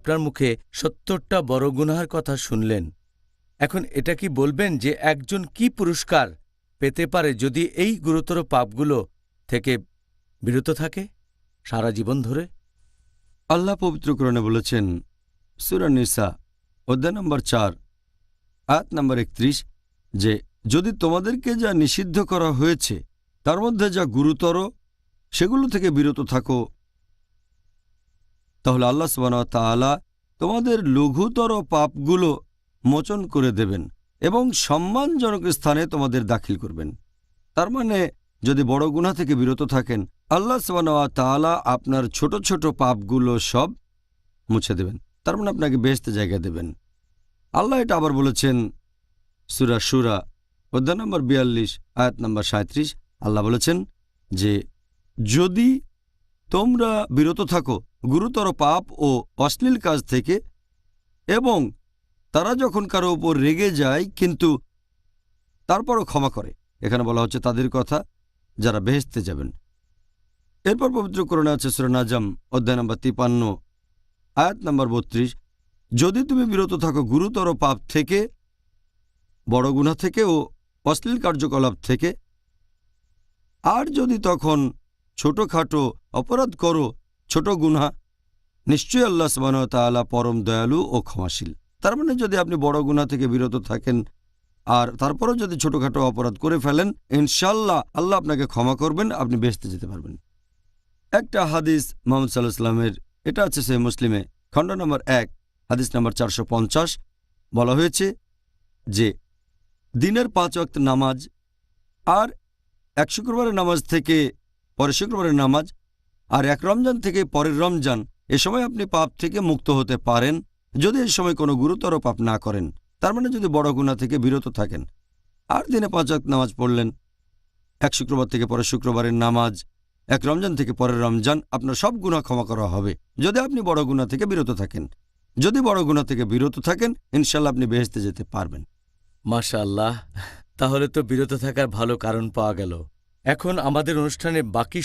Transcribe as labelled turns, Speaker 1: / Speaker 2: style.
Speaker 1: আপনার মুখে ৭০টা বড় গুনাহের কথা শুনলেন। এখন এটা কি বলবেন যে একজন কি পুরস্কার পেতে পারে যদি এই গুরুতর পাপগুলো থেকে বিরত থাকে সারা জীবন ধরে?
Speaker 2: আল্লাহ পবিত্র কোরআনে বলেছেন, সূরা নিসা অধ্যায় নম্বর 4 আয়াত নম্বর 31, যে যদি তোমাদেরকে যা নিষিদ্ধ করা হয়েছে তার মধ্যে যা গুরুতর সেগুলো থেকে বিরত থাকো, তাহলে আল্লাহ সুবহানাহু ওয়া তাআলা তোমাদের লঘুতর পাপগুলো মোচন করে দেবেন এবং সম্মানজনক স্থানে তোমাদের দাখিল করবেন। তার মানে যদি বড় গুনাহ থেকে বিরত থাকেন, আল্লাহ সুবহানাহু ওয়া তাআলা আপনার ছোট ছোট পাপগুলো সব মুছে দেবেন। তার মানে আপনাকে বেহেশতে জায়গা দেবেন। আল্লাহ এটা আবার বলেছেন সূরা শুরা অধ্যায় নম্বর 42 আয়াত নম্বর 37। আল্লাহ বলেছেন যে যদি তোমরা বিরত থাকো গুরুতর পাপ ও অশ্লীল কাজ থেকে, এবং তারা যখন কারো উপর রেগে যায় কিন্তু তারপরও ক্ষমা করে, এখানে বলা হচ্ছে তাদের কথা যারা বেহেশতে যাবেন। এরপর পবিত্র কোরআনে আছে সূরা নাজম অধ্যায় নম্বর 53 আয়াত নম্বর 32, যদি তুমি বিরত থাকো গুরুতর পাপ থেকে, বড় গুনাহ থেকে ও অশ্লীল কার্যকলাপ থেকে, আর যদি তখন ছোটখাটো অপরাধ করো, ছোট গুনাহ, নিশ্চয়ই আল্লাহ সুবহানাহু ওয়া তাআলা পরম দয়ালু ও ক্ষমাশীল। তার মানে যদি আপনি বড় গুনাহ থেকে বিরত থাকেন আর তারপরও যদি ছোটখাটো অপরাধ করে ফেলেন, ইনশাআল্লাহ আল্লাহ আপনাকে ক্ষমা করবেন, আপনি বেহেশতে যেতে পারবেন। একটা হাদিস মুহাম্মদ সাল্লাল্লাহু আলাইহি ওয়াসাল্লামের, এটা আছে সহিহ মুসলিমে খণ্ড নম্বর 1 হাদিস নম্বর 450, বলা হয়েছে যে দিনের 5 ওয়াক্ত নামাজ আর এক শুক্রবারের নামাজ থেকে পরের শুক্রবারের নামাজ আর এক রমজান থেকে পরের রমজান, এ সময় আপনি পাপ থেকে মুক্ত হতে পারেন যদি এই সময় কোনো গুরুতর পাপ না করেন। তার মানে যদি বড় গুনাহ থেকে বিরত থাকেন আর দিনে 5 ওয়াক্ত নামাজ পড়লেন, এক শুক্রবার থেকে পরের শুক্রবারের নামাজ, এক রমজান থেকে পরের রমজান, আপনার সব গুনাহ ক্ষমা করা হবে যদি আপনি বড় গুনাহ থেকে বিরত থাকেন। যদি বড় গুনাহ থেকে বিরত থাকেন, ইনশাআল্লাহ আপনি বেহেশতে যেতে পারবেন।
Speaker 1: মাশাআল্লাহ, তাহলে তো বিরত থাকার ভালো কারণ পাওয়া গেল। এখন আমাদের অনুষ্ঠানের বাকি